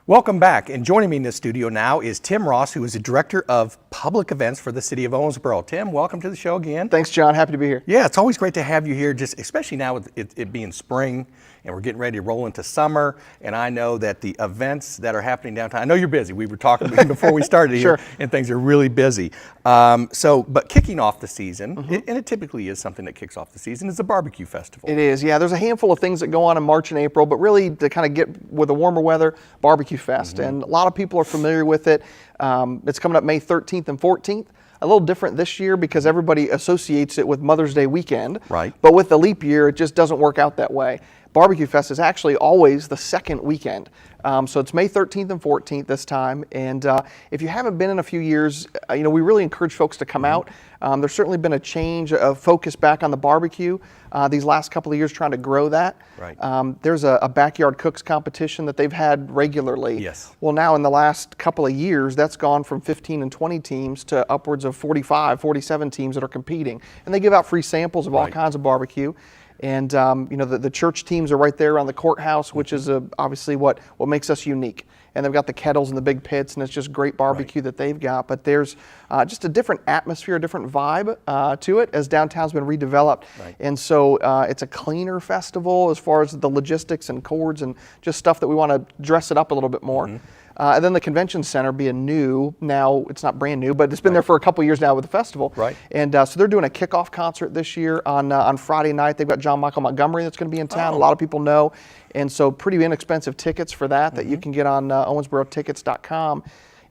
Welcome back, and joining me in the studio now is Tim Ross, who is the Director of Public Events for the City of Owensboro. Tim, welcome to the show again. Thanks, John. Happy to be here. Yeah, it's always great to have you here, just especially now with it being spring, and we're getting ready to roll into summer, and I know that the events that are happening downtown, I know you're busy. We were talking before we started Sure. here, and things are really busy. But kicking off the season, and it typically is something that kicks off the season, is the barbecue festival. It is, yeah. There's a handful of things that go on in March and April, but really to kind of get with the warmer weather, Barbecue Fest. And a lot of people are familiar with it. It's coming up May 13th and 14th. A little different this year because everybody associates it with Mother's Day weekend. Right. But with the leap year, it just doesn't work out that way. Barbecue Fest is actually always the second weekend. So it's May 13th and 14th this time. And if you haven't been in a few years, we really encourage folks to come out. There's certainly been a change of focus back on the barbecue these last couple of years, trying to grow that. Right. There's a backyard cooks competition that they've had regularly. Yes. Well, now in the last couple of years, that's gone from 15 and 20 teams to upwards of 45, 47 teams that are competing. And they give out free samples of all kinds of barbecue. And the church teams are right there around the courthouse, which is obviously what makes us unique. And they've got the kettles and the big pits, and it's just great barbecue that they've got. But there's just a different atmosphere, a different vibe to it as downtown's been redeveloped. Right. And so it's a cleaner festival as far as the logistics and cords and just stuff that we want to dress it up a little bit more. And then the convention center being new, now it's not brand new, but it's been there for a couple years now with the festival. Right. And so they're doing a kickoff concert this year on Friday night. They've got John Michael Montgomery that's going to be in town. A lot of people know. And so pretty inexpensive tickets for that you can get on owensborotickets.com.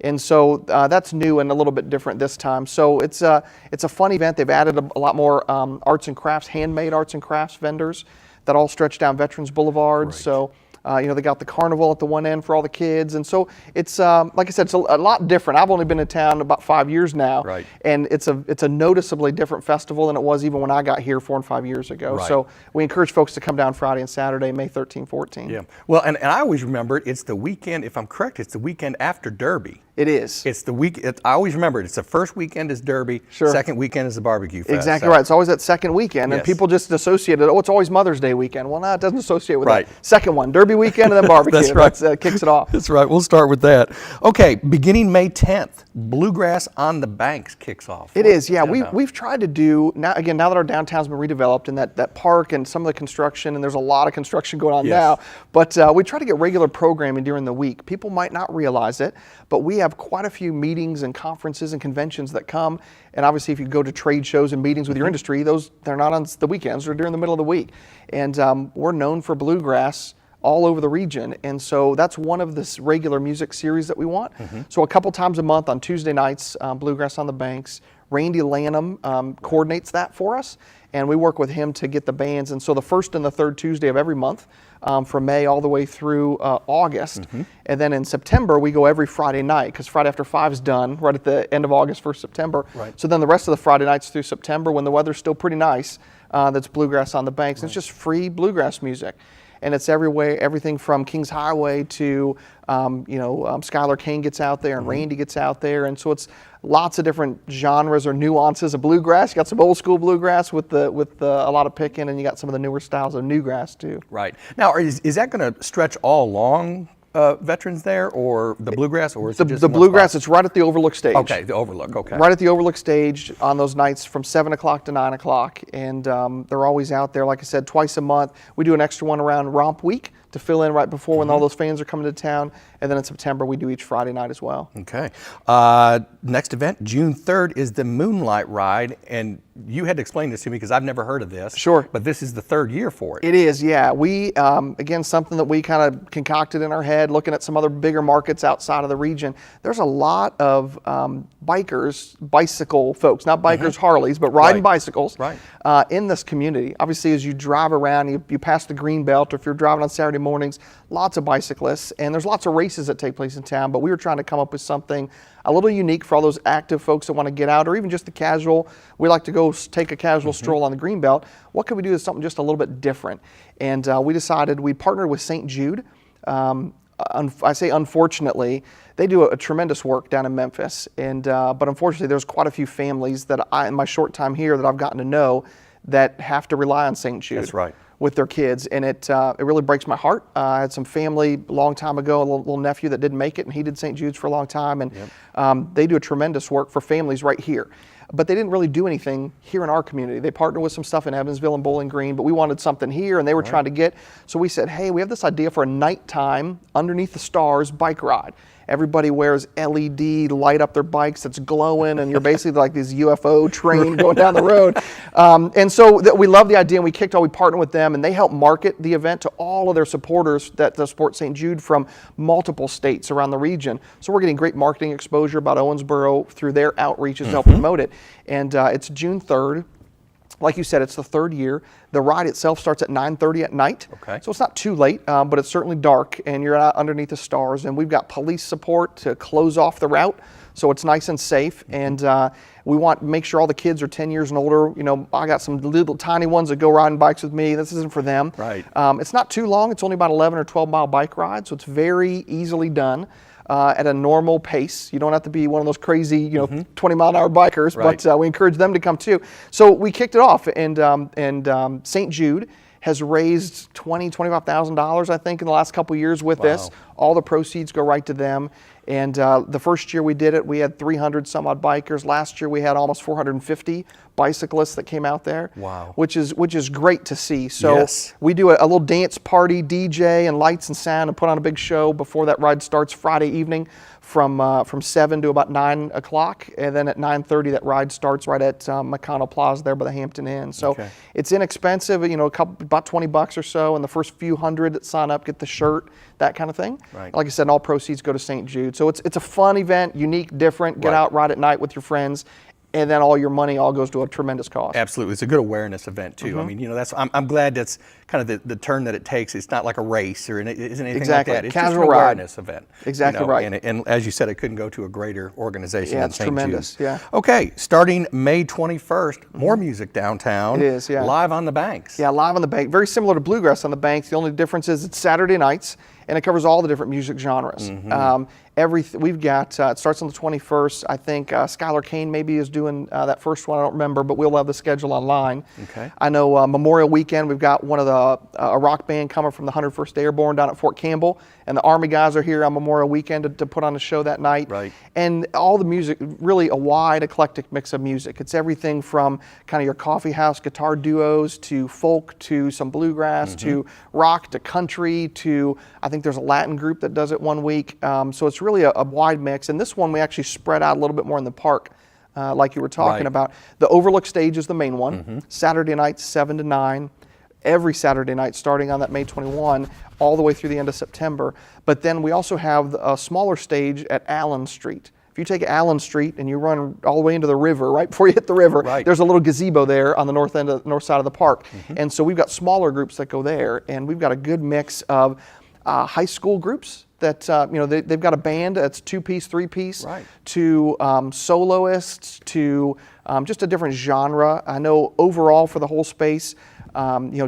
And so that's new and a little bit different this time. So it's a fun event. They've added a lot more arts and crafts, handmade arts and crafts vendors that all stretch down Veterans Boulevard. Right. So they got the carnival at the one end for all the kids. And so it's, like I said, it's a lot different. I've only been in town about 5 years now. Right. And it's a noticeably different festival than it was even when I got here 4 and 5 years ago. Right. So we encourage folks to come down Friday and Saturday, May 13, 14. Yeah. Well, and I always remember it's the weekend, if I'm correct, it's the weekend after Derby. It is. It's the week. I always remember it. It's the first weekend is Derby. Sure. Second weekend is the Barbecue Fest. Exactly right. It's always that second weekend, and Yes. people just associate it. Oh, it's always Mother's Day weekend. Well, no, it doesn't associate with Right. that. Second one, Derby weekend, and then barbecue. That's right. That kicks it off. That's right. We'll start with that. Okay. Beginning May 10th, Bluegrass on the Banks kicks off. It is, yeah. What's that about? We've tried to do now that our downtown's been redeveloped and that park and some of the construction, and there's a lot of construction going on Yes. now. But we try to get regular programming during the week. People might not realize it, but we have quite a few meetings and conferences and conventions that come. And obviously, if you go to trade shows and meetings with your industry, they're not on the weekends; they're during the middle of the week. And we're known for bluegrass all over the region, and so that's one of this regular music series that we want. So a couple times a month on Tuesday nights, Bluegrass on the Banks. Randy Lanham coordinates that for us, and we work with him to get the bands. And so the first and the third Tuesday of every month, from May all the way through August. And then in September, we go every Friday night, because Friday After 5 is done right at the end of August, 1st September. Right. So then the rest of the Friday nights through September, when the weather's still pretty nice, that's Bluegrass on the Banks. And it's just free bluegrass music. And it's everywhere, everything from Kings Highway to, Skylar Kane gets out there and Randy gets out there. And so it's lots of different genres or nuances of bluegrass. You got some old school bluegrass with a lot of picking, and you got some of the newer styles of newgrass too. Right. Now, is that going to stretch all along Veterans there, or the Bluegrass, or is it just the in one bluegrass? spot? It's right at the Overlook stage. Okay, the Overlook. Okay. Right at the Overlook stage on those nights from 7 o'clock to 9 o'clock. And they're always out there, like I said, twice a month. We do an extra one around Romp Week to fill in right before when all those fans are coming to town. And then in September, we do each Friday night as well. Okay. Next event, June 3rd, is the Moonlight Ride. And you had to explain this to me because I've never heard of this. Sure. But this is the third year for it. It is, yeah. We, again, something that we kind of concocted in our head, looking at some other bigger markets outside of the region. There's a lot of bikers, bicycle folks, not bikers, Harleys, but riding bicycles in this community. Obviously, as you drive around, you pass the green belt, or if you're driving on Saturday mornings, lots of bicyclists, and there's lots of races that take place in town, but we were trying to come up with something a little unique for all those active folks that want to get out, or even just the casual. We like to go take a casual stroll on the green belt. What could we do with something just a little bit different? And we decided we partnered with St. Jude. I say unfortunately, they do a tremendous work down in Memphis, and but unfortunately there's quite a few families that in my short time here that I've gotten to know that have to rely on St. Jude. That's right. with their kids, and it really breaks my heart. I had some family a long time ago, a little nephew that didn't make it, and he did St. Jude's for a long time, and they do a tremendous work for families right here. But they didn't really do anything here in our community. They partnered with some stuff in Evansville and Bowling Green, but we wanted something here, and they were trying to get, so we said, hey, we have this idea for a nighttime, underneath the stars bike ride. Everybody wears LED, light up their bikes that's glowing, and you're basically like this UFO train going down the road. And so we love the idea, and we partnered with them, and they help market the event to all of their supporters that support St. Jude from multiple states around the region. So we're getting great marketing exposure about Owensboro through their outreaches to help promote it. And it's June 3rd. Like you said, it's the third year. The ride itself starts at 9:30 at night. Okay. So it's not too late, but it's certainly dark, and you're out underneath the stars. And we've got police support to close off the route, so it's nice and safe. And we want to make sure all the kids are 10 years and older. You know, I got some little tiny ones that go riding bikes with me. This isn't for them. Right. It's not too long. It's only about 11 or 12 mile bike ride, so it's very easily done. At a normal pace. You don't have to be one of those crazy, 20-mile-an-hour bikers, Right. but we encourage them to come too. So we kicked it off, and St. Jude has raised $25,000, I think, in the last couple of years with this. All the proceeds go right to them. And the first year we did it, we had 300 some odd bikers. Last year we had almost 450 bicyclists that came out there. Wow. Which is great to see. So Yes. we do a little dance party, DJ and lights and sound, and put on a big show before that ride starts Friday evening from 7 to about 9 o'clock. And then at 9:30 that ride starts right at McConnell Plaza there by the Hampton Inn. So it's inexpensive, about $20 or so, and the first few hundred that sign up get the shirt, that kind of thing. Right. Like I said, all proceeds go to St. Jude. So it's a fun event, unique, different. Get out, ride at night with your friends, and then all your money all goes to a tremendous cause. Absolutely, it's a good awareness event too. I mean, that's I'm glad that's kind of the turn that it takes. It's not like a race or isn't anything Exactly. like that. It's Casual just an ride. awareness event. Exactly right. And as you said, it couldn't go to a greater organization Yeah, than it's St. tremendous, Jude's. yeah. Okay, starting May 21st, more music downtown. It is, yeah. Live on the banks. Yeah, live on the bank. Very similar to Bluegrass on the Banks. The only difference is it's Saturday nights, and it covers all the different music genres. We've got, it starts on the 21st. I think Skylar Kane maybe is doing that first one. I don't remember, but we'll have the schedule online. Okay. I know Memorial Weekend, we've got one of a rock band coming from the 101st Airborne down at Fort Campbell, and the Army guys are here on Memorial Weekend to put on a show that night. Right. And all the music, really a wide, eclectic mix of music. It's everything from kind of your coffee house guitar duos to folk to some bluegrass to rock to country to, I think there's a Latin group that does it one week. So it's really a wide mix. And this one we actually spread out a little bit more in the park, like you were talking Right. about. The Overlook stage is the main one. Saturday nights 7 to 9. Every Saturday night starting on that May 21 all the way through the end of September. But then we also have a smaller stage at Allen Street. If you take Allen Street and you run all the way into the river, right before you hit the river, Right. there's a little gazebo there on the north side of the park. And so we've got smaller groups that go there, and we've got a good mix of high school groups that they've got a band that's 2-piece, 3-piece, Right. to soloists, to just a different genre. I know overall for the whole space,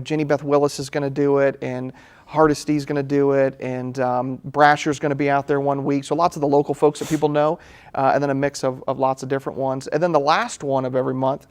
Jenny Beth Willis is going to do it, and Hardesty's going to do it, and Brasher's going to be out there one week. So lots of the local folks that people know, and then a mix of lots of different ones. And then the last one of every month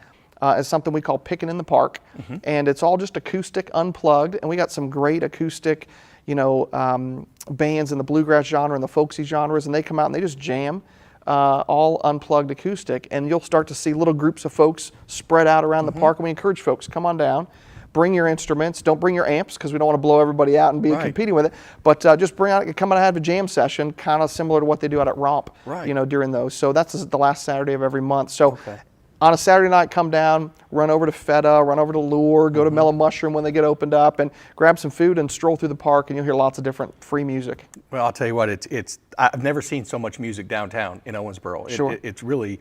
is something we call Pickin' in the Park, and it's all just acoustic, unplugged, and we got some great acoustic, bands in the bluegrass genre and the folksy genres, and they come out and they just jam. All unplugged acoustic, and you'll start to see little groups of folks spread out around the park. And we encourage folks, come on down, bring your instruments. Don't bring your amps because we don't want to blow everybody out and be Right. competing with it. But just come out and have a jam session, kind of similar to what they do out at Romp, Right. during those. So that's the last Saturday of every month. So on a Saturday night, come down, run over to Feta, run over to Lure, go to Mellow Mushroom when they get opened up, and grab some food and stroll through the park, and you'll hear lots of different free music. Well, I'll tell you what, I've never seen so much music downtown in Owensboro. Sure. It's really,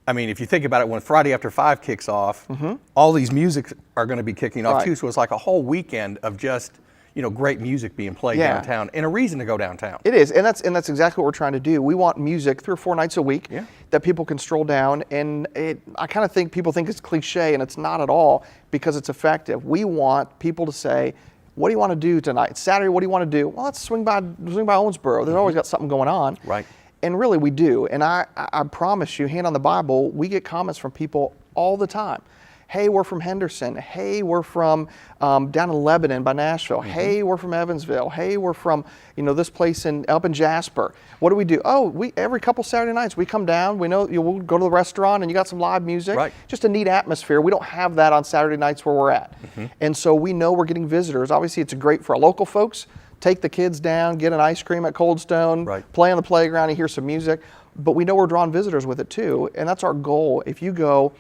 I mean, if you think about it, when Friday After 5 kicks off, all these music are going to be kicking off Right. too. So it's like a whole weekend of just, great music being played Yeah. downtown and a reason to go downtown. It is, and that's exactly what we're trying to do. We want music 3 or 4 nights a week Yeah. that people can stroll down, and I kind of think people think it's cliche, and it's not at all, because it's effective. We want people to say, what do you want to do tonight? It's Saturday, what do you want to do? Well, let's swing by Owensboro. They've always got something going on. Right. And really we do, and I promise you, hand on the Bible, we get comments from people all the time. Hey, we're from Henderson. Hey, we're from down in Lebanon by Nashville. Hey, we're from Evansville. Hey, we're from this place up in Jasper. What do we do? Oh, every couple Saturday nights we come down. We know we'll go to the restaurant and you got some live music. Right. Just a neat atmosphere. We don't have that on Saturday nights where we're at, and so we know we're getting visitors. Obviously, it's great for our local folks. Take the kids down, get an ice cream at Cold Stone, play on the playground, and hear some music. But we know we're drawing visitors with it too, and that's our goal. If you go.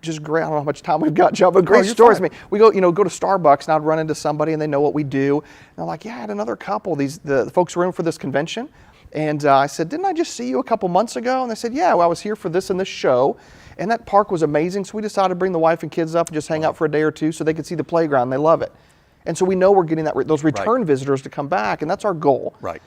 Just great. I don't know how much time we've got, Joe, but great stories. I mean, we go to Starbucks, and I'd run into somebody, and they know what we do. And they're like, "Yeah, I had another couple. The folks were in for this convention," and I said, "Didn't I just see you a couple months ago?" And they said, "Yeah, well, I was here for this and this show." And that park was amazing, so we decided to bring the wife and kids up and just hang out for a day or two, so they could see the playground. They love it, and so we know we're getting those return visitors to come back, and that's our goal. Right.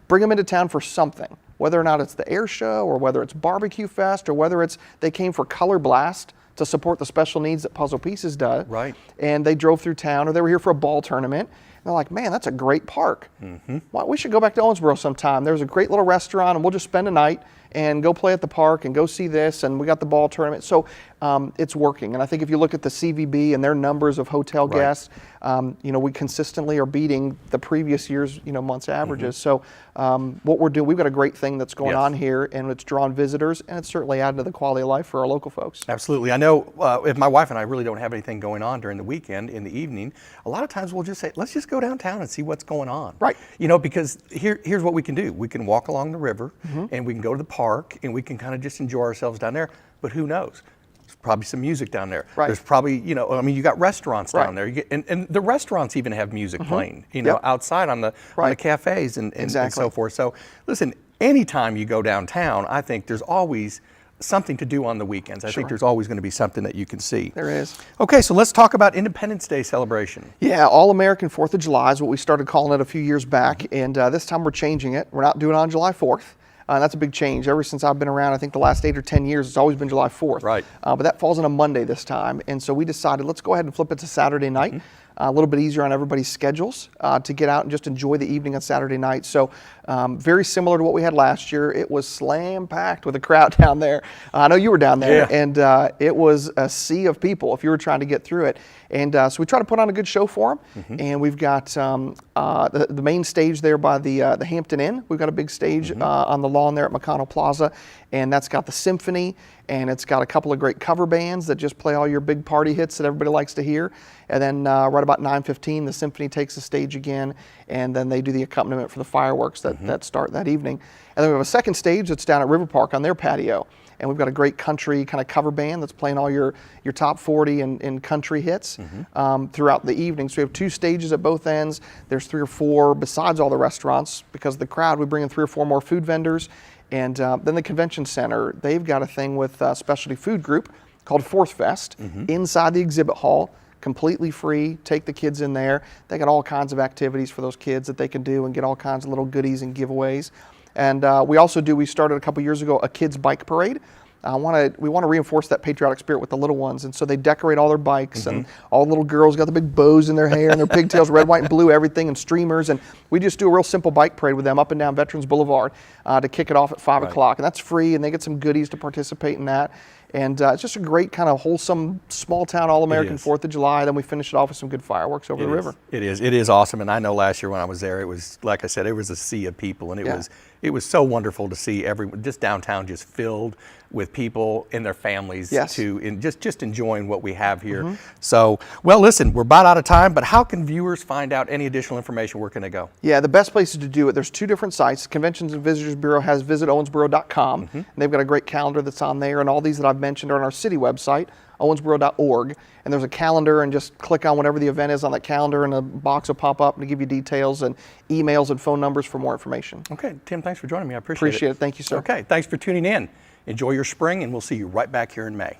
Bring them into town for something. Whether or not it's the air show, or whether it's barbecue fest, or whether it's they came for Color Blast to support the special needs that Puzzle Pieces does. Right. And they drove through town, or they were here for a ball tournament. And they're like, man, that's a great park. We should go back to Owensboro sometime. There's a great little restaurant, and we'll just spend a night and go play at the park and go see this, and we got the ball tournament. So it's working. And I think if you look at the CVB and their numbers of hotel guests, we consistently are beating the previous year's month's averages. So what we're doing, we've got a great thing that's going on here, and it's drawing visitors, and it's certainly adding to the quality of life for our local folks. Absolutely. I know if my wife and I really don't have anything going on during the weekend, in the evening, a lot of times we'll just say, let's just go downtown and see what's going on. Right. Because here's what we can do. We can walk along the river, and we can go to the park, and we can kind of just enjoy ourselves down there. But who knows? There's probably some music down there. Right. There's probably, you got restaurants down there. And the restaurants even have music playing, outside on the cafes and so forth. So listen, anytime you go downtown, I think there's always something to do on the weekends. I think there's always going to be something that you can see. There is. Okay, so let's talk about Independence Day celebration. Yeah, All-American 4th of July is what we started calling it a few years back, and this time we're changing it. We're not doing it on July 4th. That's a big change. Ever since I've been around, I think the last 8 or 10 years, it's always been July 4th. Right. But that falls on a Monday this time, and so we decided let's go ahead and flip it to Saturday night. A little bit easier on everybody's schedules to get out and just enjoy the evening on Saturday night. So very similar to what we had last year. It was slam-packed with a crowd down there. I know you were down there, and it was a sea of people if you were trying to get through it. And so we try to put on a good show for them. And we've got the main stage there by the Hampton Inn. We've got a big stage on the lawn there at McConnell Plaza, and that's got the symphony, and it's got a couple of great cover bands that just play all your big party hits that everybody likes to hear. And then right about 9:15, the symphony takes the stage again, and then they do the accompaniment for the fireworks that start that evening. And then we have a second stage that's down at River Park on their patio. And we've got a great country kind of cover band that's playing all your top 40 and country hits throughout the evening. So we have 2 stages at both ends. There's 3 or 4 besides all the restaurants. Because of the crowd, we bring in 3 or 4 more food vendors. And then the convention center, they've got a thing with a specialty food group called Fourth Fest inside the exhibit hall. Completely free. Take the kids in there. They got all kinds of activities for those kids that they can do and get all kinds of little goodies and giveaways. And we started a couple years ago a kids bike parade. We want to reinforce that patriotic spirit with the little ones, and so they decorate all their bikes, and all the little girls got the big bows in their hair and their pigtails, red, white, and blue, everything, and streamers. And we just do a real simple bike parade with them up and down Veterans Boulevard to kick it off at 5 o'clock, and that's free, and they get some goodies to participate in that. And it's just a great kind of wholesome, small-town All-American 4th of July. Then we finish it off with some good fireworks over the river. It is awesome. And I know last year when I was there, it was, like I said, it was a sea of people. And it was so wonderful to see just downtown just filled with people and their families just enjoying what we have here. So, well, listen, we're about out of time, but how can viewers find out any additional information? Where can they go? Yeah, the best places to do it, there's 2 different sites. Conventions and Visitors Bureau has visitowensboro.com, and they've got a great calendar that's on there, and all these that I've mentioned are on our city website, owensboro.org, and there's a calendar, and just click on whatever the event is on that calendar, and a box will pop up and give you details and emails and phone numbers for more information. Okay, Tim, thanks for joining me. I appreciate it. Appreciate it. Thank you, sir. Okay, thanks for tuning in. Enjoy your spring, and we'll see you right back here in May.